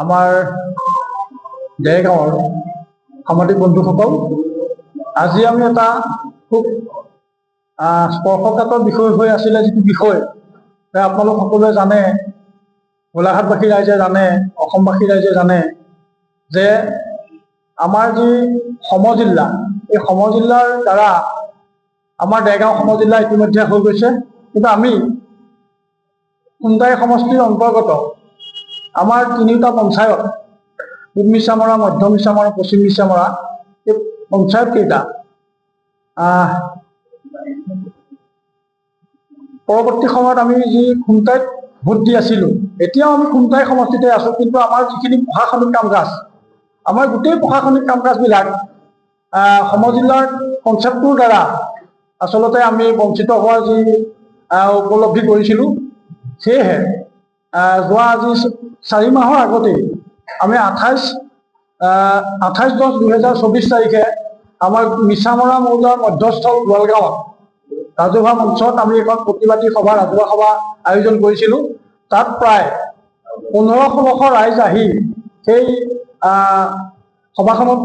আমাৰ দেৰগাঁৱৰ সাংবাদিক বন্ধুসকল, আজি আমি এটা খুব স্পৰ্শকাতৰ বিষয় হৈ আছিলে, যিটো বিষয় আপোনালোক সকলোৱে জানে, গোলাঘাটবাসী ৰাইজে জানে, অসমবাসী ৰাইজে জানে যে আমাৰ যি সমজিল্লা, এই সমজিল্লাৰ দ্বাৰা আমাৰ দেৰগাঁও সমজিল্লা ইতিমধ্যে হৈ গৈছে। কিন্তু আমি খুমটাই সমষ্টিৰ অন্তৰ্গত আমাৰ তিনিটা পঞ্চায়ত, পূব মিছামৰা, মধ্য মিছামৰা, পশ্চিম মিছামৰা, এই পঞ্চায়ত কেইটা পৰৱৰ্তী সময়ত আমি যি খুমটাইত ভোট দি আছিলোঁ, এতিয়াও আমি খুমটাই সমষ্টিতে আছোঁ। কিন্তু আমাৰ যিখিনি প্ৰশাসনিক কাম কাজ, আমাৰ গোটেই প্ৰশাসনিক কাম কাজবিলাক সমজিল্লাৰ কনচেপ্টটোৰ দ্বাৰা আচলতে আমি বঞ্চিত হোৱাৰ যি উপলব্ধি কৰিছিলোঁ। সেয়েহে যোৱা আজি 4 মাহৰ আগতেই আমি 28/10/2024 তাৰিখে আমাৰ মিছামৰা মৌজাৰ মধ্যস্থল গোৱালগাঁৱত ৰাজহুৱা মঞ্চত আমি এখন প্ৰতিবাদী সভা, ৰাজহুৱা সভা আয়োজন কৰিছিলোঁ। তাত প্ৰায় 1500 ৰাইজ আহি সেই সভাখনত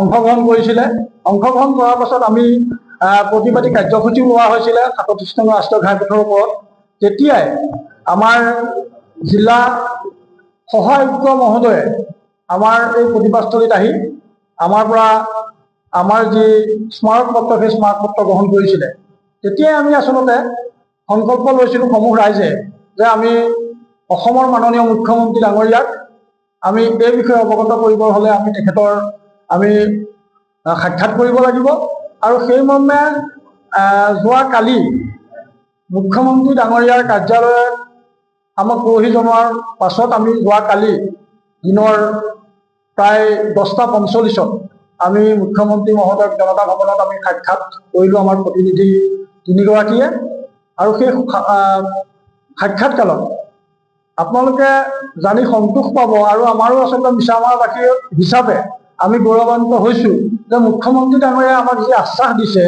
অংশগ্ৰহণ কৰিছিলে। অংশগ্ৰহণ কৰাৰ পাছত আমি প্ৰতিবাদী কাৰ্যসূচী লোৱা হৈছিলে 37 নং ৰাষ্ট্ৰীয় ঘাইপথৰ ওপৰত। তেতিয়াই আমাৰ জিলা সহায়ুক্ত মহোদয়ে আমাৰ এই প্ৰতিবাদস্থলীত আহি আমাৰ পৰা আমাৰ যি স্মাৰক পত্ৰ, সেই স্মাৰক পত্ৰ গ্ৰহণ কৰিছিলে। তেতিয়াই আমি আচলতে সংকল্প লৈছিলোঁ সমূহ ৰাইজে যে আমি অসমৰ মাননীয় মুখ্যমন্ত্ৰী ডাঙৰীয়াক আমি এই বিষয়ে অৱগত কৰিবৰ হ'লে আমি তেখেতৰ সাক্ষাৎ কৰিব লাগিব। আৰু সেই মৰ্মে যোৱাকালি মুখ্যমন্ত্ৰী ডাঙৰীয়াৰ কাৰ্যালয়ে আমাক পৰহি জনোৱাৰ পাছত আমি যোৱাকালি দিনৰ প্ৰায় 10:45 আমি মুখ্যমন্ত্ৰী মহোদয়ক জনতা ভৱনত আমি সাক্ষাৎ কৰিলোঁ, আমাৰ প্ৰতিনিধি 3গৰাকীয়ে। আৰু সেই সাক্ষাৎকালত আপোনালোকে জানি সন্তোষ পাব, আৰু আমাৰো আচলতে মিছামৰাবাসী হিচাপে আমি গৌৰৱান্বিত হৈছোঁ যে মুখ্যমন্ত্ৰী ডাঙৰীয়াই আমাক যি আশ্বাস দিছে,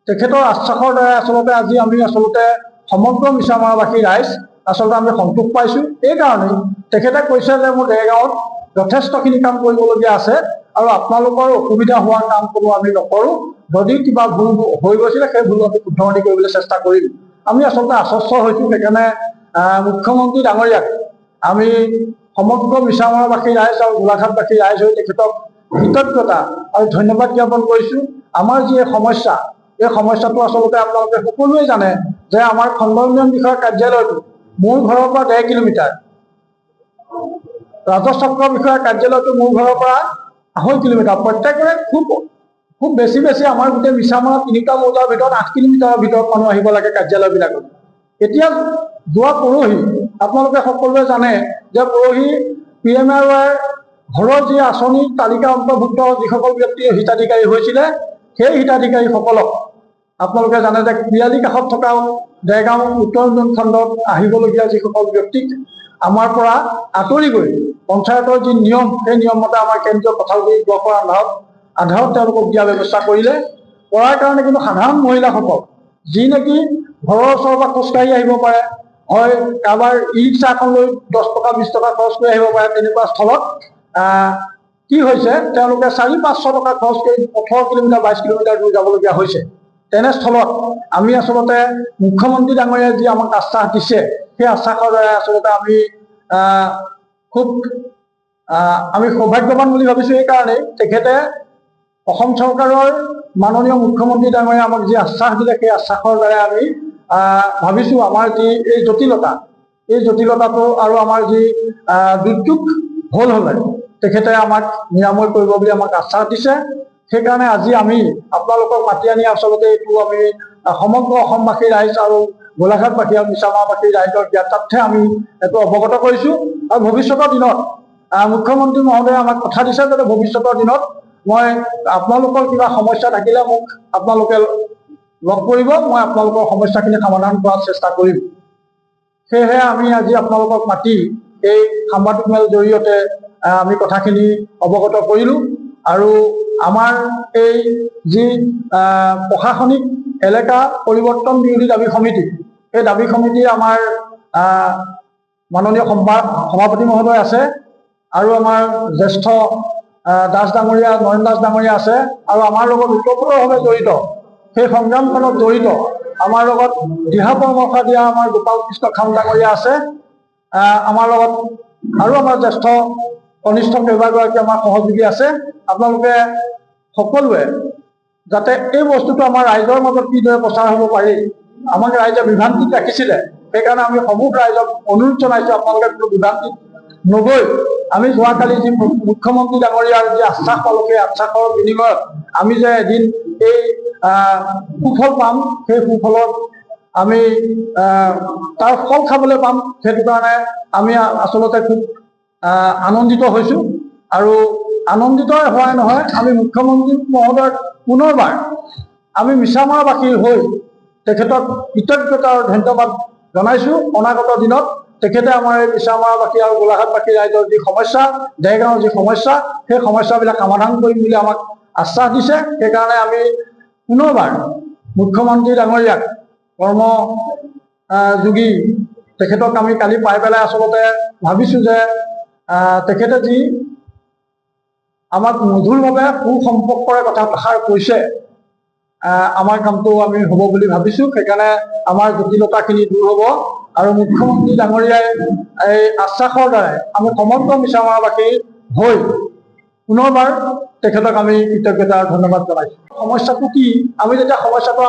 তেখেতৰ আশ্বাসৰ দ্বাৰা আচলতে আজি আমি সমগ্ৰ মিছামৰাবাসী ৰাইজ আচলতে আমি সন্তোষ পাইছোঁ। এইকাৰণেই তেখেতে কৈছে যে মোৰ দেৰগাঁৱত যথেষ্টখিনি কাম কৰিবলগীয়া আছে, আৰু আপোনালোকৰ অসুবিধা হোৱাৰ কাম কোনো আমি নকৰোঁ। যদি কিবা ভুল হৈ গৈছিলে সেই ভুল আমি শুধৰণি কৰিবলৈ চেষ্টা কৰিম। আমি আচলতে আশ্বস্ত হৈছোঁ। সেইকাৰণে মুখ্যমন্ত্ৰী ডাঙৰীয়াক আমি সমগ্ৰ মিছামৰাবাসী ৰাইজ আৰু গোলাঘাটবাসী ৰাইজ হৈ তেখেতক কৃতজ্ঞতা আৰু ধন্যবাদ জ্ঞাপন কৰিছোঁ। আমাৰ যি সমস্যা, এই সমস্যাটো আচলতে আপোনালোকে সকলোৱে জানে যে আমাৰ খণ্ড উন্নয়ন বিষয়াৰ কাৰ্যালয়টো মোৰ ঘৰৰ পৰা 1.5 কিলোমিটাৰ, ৰাজচক্ৰ বিষয়াৰ কাৰ্যালয়টো মোৰ ঘৰৰ পৰা 2.5 কিলোমিটাৰ। প্ৰত্যেকৰে খুব বেছি আমাৰ গোটেই মিছামৰা তিনিটা মৌজাৰ ভিতৰত 8 কিলোমিটাৰৰ ভিতৰত মানুহ আহিব লাগে কাৰ্যালয়বিলাকত। এতিয়া যোৱা পৰহি আপোনালোকে সকলোৱে জানে যে পৰহি PMRY ঘৰৰ যি আঁচনিৰ তালিকা অন্তৰ্ভুক্ত যিসকল ব্যক্তি হিতাধিকাৰী হৈছিলে, সেই হিতাধিকাৰীসকলক আপোনালোকে জানে যে পিৰালি কাষত থকা দেৰগাঁও উত্তৰ উন্নয়ন খণ্ডত আহিবলগীয়া যিসকল ব্যক্তিক আমাৰ পৰা আঁতৰি গৈ পঞ্চায়তৰ যি নিয়ম, সেই নিয়মমতে আমাৰ কেন্দ্ৰীয় কোঠালগুৰি ব্লকৰ আধাৰত তেওঁলোকক দিয়াৰ ব্যৱস্থা কৰিলে। কৰাৰ কাৰণে কিন্তু সাধাৰণ মহিলাসকল যি নেকি ঘৰৰ ওচৰৰ পৰা খোজকাঢ়ি আহিব পাৰে, হয় কাৰোবাৰ ই-ৰিক্সা এখন লৈ 10 টকা 20 টকা খৰচ কৰি আহিব পাৰে, তেনেকুৱা স্থলত কি হৈছে, তেওঁলোকে 400-500 টকা খৰচ কৰি 18 কিলোমিটাৰ 22 কিলোমিটাৰ দূৰ যাবলগীয়া হৈছে। তেনেস্থলত আমি আচলতে মুখ্যমন্ত্ৰী ডাঙৰীয়াই যি আমাক আশ্বাস দিছে, সেই আশ্বাসৰ দ্বাৰা আচলতে আমি সৌভাগ্যৱান বুলি ভাবিছোঁ। এইকাৰণেই তেখেতে অসম চৰকাৰৰ মাননীয় মুখ্যমন্ত্ৰী ডাঙৰীয়াই আমাক যি আশ্বাস দিলে, সেই আশ্বাসৰ দ্বাৰা আমি ভাবিছোঁ আমাৰ যি এই জটিলতাটো আৰু আমাৰ যি দুৰ্যোগ হ'লে তেখেতে আমাক নিৰাময় কৰিব বুলি আমাক আশ্বাস দিছে। সেইকাৰণে আজি আমি আপোনালোকক মাতি আনি আচলতে এইটো আমি সমগ্ৰ অসমবাসী ৰাইজ আৰু গোলাঘাটবাসী আৰু মিছামৰাবাসী ৰাইজৰ জ্ঞাতাৰ্থে আমি এইটো অৱগত কৰিছোঁ। আৰু ভৱিষ্যতৰ দিনত মুখ্যমন্ত্ৰী মহোদয়ে আমাক কথা দিছে যে ভৱিষ্যতৰ দিনত মই আপোনালোকৰ কিবা সমস্যা থাকিলে মোক আপোনালোকে লগ কৰিব, মই আপোনালোকৰ সমস্যাখিনি সমাধান কৰাৰ চেষ্টা কৰিম। সেয়েহে আমি আজি আপোনালোকক মাতি এই সাংবাদিক মেলৰ জৰিয়তে আমি কথাখিনি অৱগত কৰিলোঁ। আৰু আমাৰ এই যি প্ৰশাসনিক এলেকা পৰিৱৰ্তন বিৰোধী দাবী সমিতি, এই দাবী সমিতি আমাৰ মাননীয় সভাপতি মহোদয় আছে, আৰু আমাৰ জ্যেষ্ঠ দাস ডাঙৰীয়া নয়ন দাস ডাঙৰীয়া আছে, আৰু আমাৰ লগত ওতঃপ্ৰোতভাৱে জড়িত, সেই সংগ্ৰামখনত জড়িত আমাৰ লগত দিহা পৰামৰ্শ দিয়া আমাৰ গোপাল কৃষ্ণ খাম ডাঙৰীয়া আছে। আমাৰ লগত আৰু আমাৰ জ্যেষ্ঠ কনিষ্ঠ কেইবাগৰাকী আমাৰ সহযোগী আছে। আপোনালোকে সকলোৱে যাতে এই বস্তুটো আমাৰ ৰাইজৰ মাজত কিদৰে প্ৰচাৰ হ'ব পাৰি, আমাক ৰাইজে বিভ্ৰান্তিত ৰাখিছিলে, সেইকাৰণে আমি সমূহ ৰাইজক অনুৰোধ জনাইছোঁ, আপোনালোকে কোনো বিভ্ৰান্তিত নগৈ আমি যোৱাকালি যি মুখ্যমন্ত্ৰী ডাঙৰীয়াৰ যি আশ্বাস পালোঁ, সেই আশ্বাসৰ বিনিময়ত আমি যে এদিন এই সুফল পাম, সেই সুফলত আমি তাৰ ফল খাবলৈ পাম, সেইটো কাৰণে আমি আচলতে খুব আনন্দিত হৈছোঁ। আৰু আনন্দিত হোৱাই নহয়, আমি মুখ্যমন্ত্ৰী মহোদয়ক পুনৰবাৰ আমি মিছামৰাবাসী হৈ তেখেতক কৃতজ্ঞতা আৰু ধন্যবাদ জনাইছোঁ। অনাগত দিনত তেখেতে আমাৰ এই মিছামৰাবাসী আৰু গোলাঘাটবাসী ৰাইজৰ যি সমস্যা, দেৰগাঁৱৰ যি সমস্যা, সেই সমস্যাবিলাক সমাধান কৰিম বুলি আমাক আশ্বাস দিছে। সেইকাৰণে আমি পুনৰবাৰ মুখ্যমন্ত্ৰী ডাঙৰীয়াক কৰ্মযোগী তেখেতক আমি কালি পাই পেলাই আচলতে ভাবিছোঁ যে তেখেতে যি আমাক মধুৰভাৱে সুসম্পৰ্কৰে কথাষাৰ কৈছে, আমাৰ কামটো আমি হ'ব বুলি ভাবিছোঁ। সেইকাৰণে আমাৰ জটিলতাখিনি দূৰ হ'ব, আৰু মুখ্যমন্ত্ৰী ডাঙৰীয়াই এই আশ্বাসৰ দ্বাৰাই আমি সমগ্ৰ মিছামৰাবাসী হৈ পুনৰবাৰ তেখেতক আমি কৃতজ্ঞতা আৰু ধন্যবাদ জনাইছোঁ। সমস্যাটো কি, আমি যেতিয়া সমস্যাটো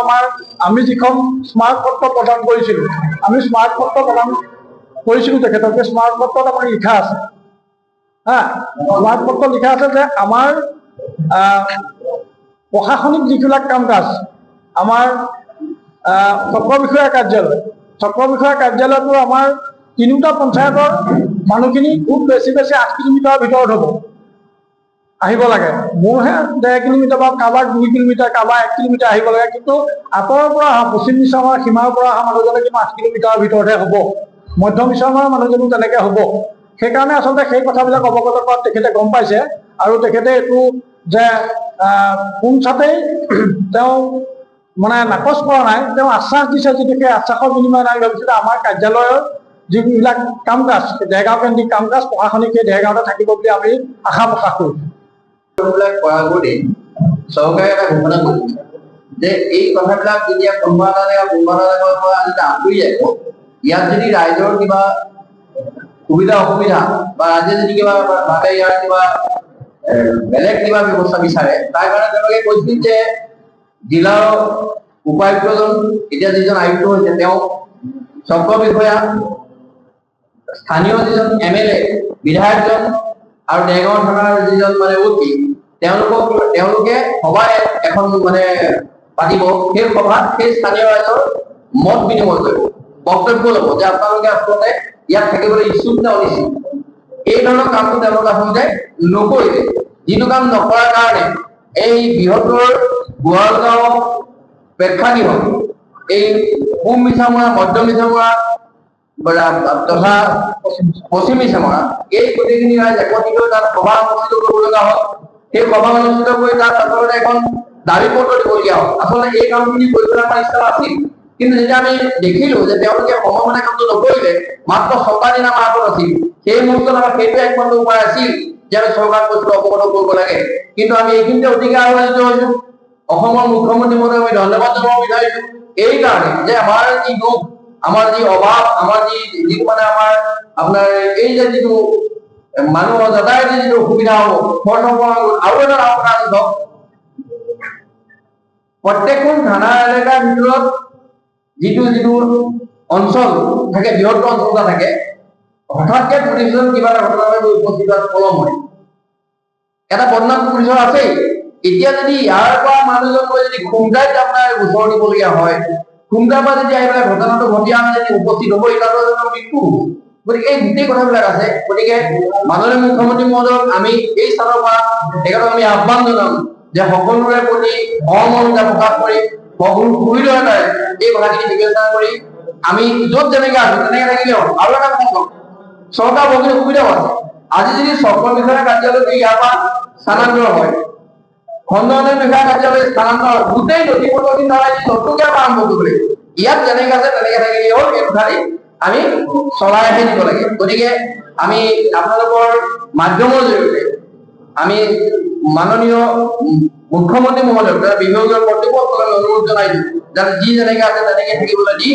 আমি যিখন স্মাৰক পত্ৰ প্ৰদান কৰিছিলোঁ, আমি স্মাৰক পত্ৰ প্ৰদান কৰিছিলোঁ তেখেতক, সেই স্মাৰক পত্ৰত আমাৰ লিখা আছে, স্মাৰক পত্ৰ লিখা আছে যে আমাৰ প্ৰশাসনিক যিবিলাক কাম কাজ, আমাৰ চক্ৰ বিষয়া কাৰ্যালয়টো আমাৰ তিনিওটা পঞ্চায়তৰ মানুহখিনি খুব বেছি 8 কিলোমিটাৰৰ ভিতৰত হ'ব, আহিব লাগে। মোৰহে 1.5 কিলোমিটাৰ বা কাৰোবাৰ 2 কিলোমিটাৰ, কাৰোবাৰ 1 কিলোমিটাৰ আহিব লাগে, কিন্তু আঁতৰৰ পৰা অহা পশ্চিম মিছামাৰা সীমাৰ পৰা অহা মানুহজনে কিন্তু 8 কিলোমিটাৰৰ ভিতৰতহে হ'ব, মধ্য মিছামাৰা মানুহজনো তেনেকৈ হ'ব। সেইকাৰণে আচলতে সেই কথাবিলাক অৱগত কৰাত তেখেতে গম পাইছে, আৰু তেখেতে এইটো যে পোনছাটেই তেওঁ মানে নাকচ কৰা নাই, তেওঁ আশ্বাস দিছে। যদি সেই আশ্বাসৰ বিনিময়ত আমি ভাবিছোঁ যে আমাৰ কাৰ্যালয়ৰ যিবিলাক কাম কাজ, দেৰগাঁও কেন্দ্ৰিক কাম কাজ প্ৰশাসনিক সেই দেৰগাঁৱতে থাকিব বুলি আমি আশা প্ৰকাশ কৰিছোঁ। চৰকাৰে এটা ঘোষণা কৰিছে যে এই কথাবিলাক যেতিয়া কোনোবা এটা আঁতৰি যাব, ইয়াত যদি ৰাইজৰ কিবা সুবিধা অসুবিধা বা ৰাইজে যদি কিবা ভাবে ইয়াৰ কিবা বেলেগ কিবা ব্যৱস্থা বিচাৰে, তাৰ কাৰণে তেওঁলোকে কৈছিল যে জিলাৰ উপায়ুক্তজন, এতিয়া যিজন আয়ুক্ত হৈছে তেওঁ, চক্ৰ বিষয়া, স্থানীয় যিজন MLA, বিধায়কজন আৰু দেৰগাঁও থানাৰ যিজন মানে OC, তেওঁলোকে সভা এখন মানে পাতিব। সেই সভাত সেই স্থানীয় ৰাইজৰ মত বিনিময় কৰিব, বক্তব্য ল'ব যে আপোনালোকে আচলতে ইয়াত থাকিবলৈ ইচ্ছুক নে অনিচ্ছুক। এই ধৰণৰ কামটো তেওঁলোকে আচলতে নকৰিলে, যিটো কাম নকৰাৰ কাৰণে এই বৃহত্তৰ গোৱালগাঁও প্ৰেক্ষাগৃহ, এই পূব মিছামৰা, মধ্য মিছামৰা তথা পশ্চিম মিছামৰা, এই গোটেইখিনি ৰাইজ একত্ৰিত হৈ তাত সভা অনুষ্ঠিত কৰিব লগা হ'ল। সেই সভা অনুষ্ঠিত কৰি তাত আচলতে এখন দাবী পত্ৰ দিবলগীয়া হ'ল। আচলতে এই কামখিনি কৰিবলৈ আমাৰ ইচ্ছা আছিল, কিন্তু যেতিয়া আমি দেখিলো যে তেওঁলোকে সময়মতে কামটো নকৰিলে, মাত্ৰ 6টা দিন আমাৰ হাতত আছিল, সেই মুহূৰ্তত আমাৰ সেইটো একমাত্ৰ উপায় আছিল যে আমি চৰকাৰ বস্তুটো অৱগত কৰিব লাগে। কিন্তু আমি এইখিনিতে অধিক আলোচিত হৈছো। অসমৰ মুখ্যমন্ত্ৰী মহোদয়ক আমি ধন্যবাদ জনাব বিচাৰিছো এই কাৰণে যে আমাৰ যি দুখ, আমাৰ যি অভাৱ, আমাৰ যিটো মানে আমাৰ আপোনাৰ এই যে যিটো মানুহৰ যাতায়াতৰ যিটো অসুবিধা হ'ব, আৰু এটা ডাঙৰ কথা আছে, প্ৰত্যেকখন থানা এলেকাৰ ভিতৰত যিটো অঞ্চল থাকে, বৃহত্তৰ অঞ্চল এটা থাকে, হঠাৎকে পুলিচজন কিবা এটা ঘটনা হৈ উপস্থিত হোৱাত পলম হয়, এটা বদনাম পুলিচৰ আছেই। এতিয়া যদি ইয়াৰ পৰা মানুহজন গৈ যদি খুমটাইত আপোনাৰ গোচৰ দিবলগীয়া হয়, খুমটাৰ পৰা যদি আহি পেলাই ঘটনাটো ঘটি আমি যদি উপস্থিত হ'ব, এটাতো মৃত্যু হ'ব। গতিকে এই গোটেই কথাবিলাক আছে। গতিকে মাননীয় মুখ্যমন্ত্ৰী মহোদয়ক আমি এই স্থানৰ পৰা তেখেতক আমি আহ্বান জনাম যে সকলোৰে প্ৰতি সহমৰ্মিতা প্ৰকাশ কৰি সকলো সুবিধাৰে এই কথাখিনি বিবেচনা কৰি আমি য'ত যেনেকে আছো তেনেকে থাকিলে হ'ল। আৰু এটা কথা কওঁ, চৰকাৰ বহুখিনি সুবিধাও আছে। আজি যদি চক্ৰ বিষয়া কাৰ্যালয়টো ইয়াৰ পৰা স্থানান্তৰ হয়, খণ্ডাধীশ বিষয়া কাৰ্যালয় স্থানান্তৰ, গোটেই নথিপত্ৰখিনি নতুনকৈ আৰম্ভ কৰিব লাগিব। ইয়াত যেনেকে আছে তেনেকে থাকিলে হ'ল, এই কথাটি আমি চলাই আহি দিব লাগে। গতিকে আমি আপোনালোকৰ মাধ্যমৰ জৰিয়তে আমি মাননীয় মুখ্যমন্ত্ৰী মহোদয় বিভাগীয় কৰ্তৃপক্ষলৈ অনুৰোধ জনাইছো যাতে যি যেনেকে আছে তেনেকে থাকিবলৈ দি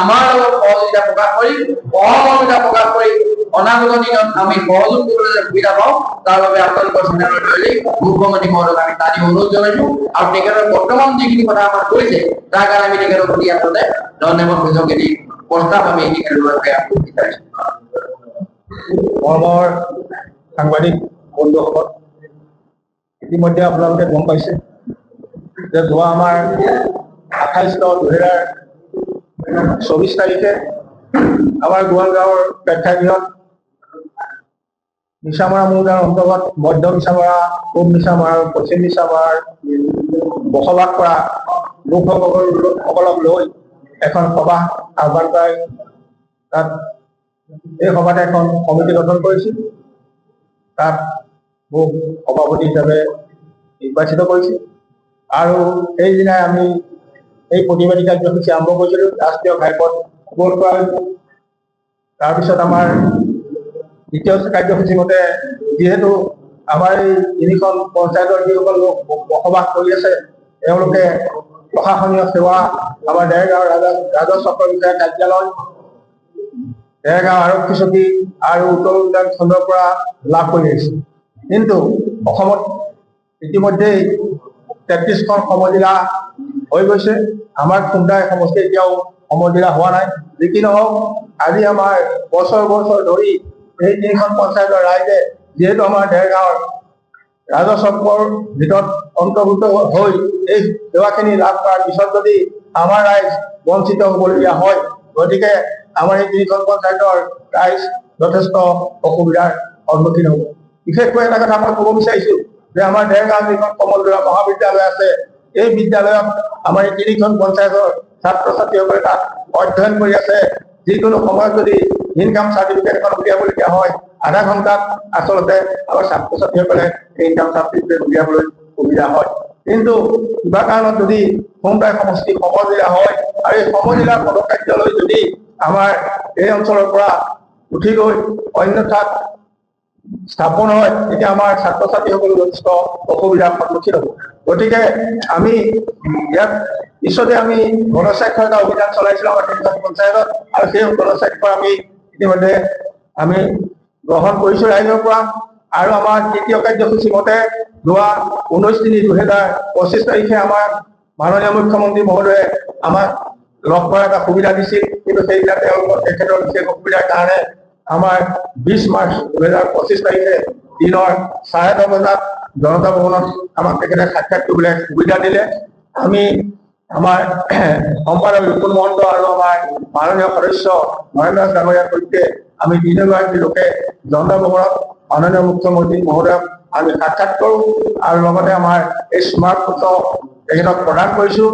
আমাৰ লগত সহযোগিতা প্ৰকাশ কৰি সহমৰ্মিতা প্ৰকাশ কৰি অনাগত দিনত আমি সহযোগ কৰিবলৈ সুবিধা পাওঁ তাৰ বাবে আপোনালোকৰ চেনেলৰ জৰিয়তে মুখ্যমন্ত্ৰী মহোদয়ক আমি তাত অনুৰোধ জনাইছো আৰু তেখেতৰ বৰ্তমান যিখিনি কথা আমাৰ কৈছে তাৰ কাৰণে আমি তেখেতৰ প্ৰতি আচলতে ধন্যবাদ কৃতজ্ঞতা দি প্ৰস্তাৱ আমি তেখেতলৈ বিচাৰিছো। মৰমৰ সাংবাদিক বন্ধুসকল, ইতিমধ্যে আপোনালোকে গম পাইছে যে যোৱা আমাৰ 28/9/2024 তাৰিখে আমাৰ গোৱাল গাঁৱৰ প্ৰেক্ষাগৃহত মিছামৰা মৌজাৰ অন্তৰ্গত মধ্য মিছামৰা, পূব মিছামৰা আৰু পশ্চিম মিছামৰাৰ বসবাস কৰা লোকসকলক লৈ এখন সভা আহ্বান কৰে। তাত এই সভাতে এখন সমিতি গঠন কৰিছিল। তাত মোক সভাপতি হিচাপে নিৰ্বাচিত কৰিছিল আৰু সেইদিনাই আমি এই প্ৰতিবাদী কাৰ্যসূচী আৰম্ভ কৰিছিলোঁ। ৰাষ্ট্ৰীয় ঘাইপথ অৱৰোধ কৰা হৈছিল। তাৰপিছত আমাৰ দ্বিতীয় কাৰ্যসূচী মতে যিহেতু আমাৰ এই তিনিখন পঞ্চায়তৰ যিসকল লোক বসবাস কৰি আছে তেওঁলোকে প্ৰশাসনীয় সেৱা আমাৰ দেৰগাঁও ৰাজহ চক্ৰ বিষয়া কাৰ্যালয়, দেৰগাঁও আৰক্ষী চকী আৰু উত্তৰ উদ্যান খণ্ডৰ পৰা লাভ কৰি আহিছে। কিন্তু অসমত ইতিমধ্যেই 33খন সমজিলা হৈ গৈছে। আমাৰ খুমটাই সমষ্টি এতিয়াও সমজিলা হোৱা নাই। যি কি নহওক, আজি আমাৰ বছৰ বছৰ ধৰি এই তিনিখন পঞ্চায়তৰ ৰাইজে যিহেতু আমাৰ দেৰগাঁৱৰ ৰাজহ চক্ৰৰ ভিতৰত অন্তৰ্ভুক্ত হৈ এই সেৱাখিনি লাভ কৰাৰ পিছত যদি আমাৰ ৰাইজ বঞ্চিত হ'বলগীয়া হয়, গতিকে আমাৰ এই তিনিখন পঞ্চায়তৰ ৰাইজ যথেষ্ট অসুবিধাৰ সন্মুখীন হ'ব। বিশেষকৈ এটা কথা মই ক'ব বিচাৰিছো যে আমাৰ দেৰগাঁও যিখন কমলদৰা মহাবিদ্যালয় আছে, এই বিদ্যালয়ত আমাৰ এই তিনিখন পঞ্চায়তৰ ছাত্ৰ ছাত্ৰীসকলে তাত অধ্যয়ন কৰি আছে। যিকোনো সময়ত যদি ইনকাম চাৰ্টিফিকেট এখন উলিয়াবলগীয়া হয়, আধা ঘণ্টাত আচলতে আমাৰ ছাত্ৰ ছাত্ৰীসকলে ইনকাম চাৰ্টিফিকেট উলিয়াবলৈ সুবিধা হয়। কিন্তু কিবা কাৰণত যদি খুমটাই সমষ্টি সমজিলা হয় আৰু এই সমজিলাৰ সদৰ কাৰ্যালয় যদি আমাৰ এই অঞ্চলৰ পৰা উঠি গৈ অন্য ঠাইত স্থাপন হয়, তেতিয়া আমাৰ ছাত্ৰ ছাত্ৰীসকলে যথেষ্ট অসুবিধাৰ সন্মুখীন হ'ব। গতিকে আমি ইয়াত পিছতে আমি গণস্বাক্ষৰতা অভিযান চলাইছিলোঁ আমাৰ তিনিখন পঞ্চায়তত আৰু সেই গণস্বাক্ষৰ আমি ইতিমধ্যে আমি গ্ৰহণ কৰিছোঁ ৰাইজৰ পৰা। আৰু আমাৰ তৃতীয় কাৰ্যসূচী মতে যোৱা 19/3/2025 তাৰিখে আমাৰ মাননীয় মুখ্যমন্ত্ৰী মহোদয়ে আমাক লগ কৰাৰ এটা সুবিধা দিছিল, কিন্তু সেইদিনা তেখেতৰ বিশেষ অসুবিধাৰ কাৰণে আমাৰ 20 মাৰ্চ 2025 তাৰিখে দিনৰ 10:30 বজাত জনতা ভৱনত আমাক তেখেতে সাক্ষাৎ কৰিবলৈ সুবিধা দিলে। আমি আমাৰ সম্পাদক ৰিপুণ মহন্ত আৰু আমাৰ মাননীয় সদস্য নৰেন্দ্ৰ দাস ডাঙৰীয়াৰ সৈতে আমি তিনিগৰাকী লোকে জনতা ভৱনত মাননীয় মুখ্যমন্ত্ৰী মহোদয়ক আমি সাক্ষাৎ কৰোঁ আৰু লগতে আমাৰ এই স্মাৰক পত্ৰ তেখেতক প্ৰদান কৰিছোঁ।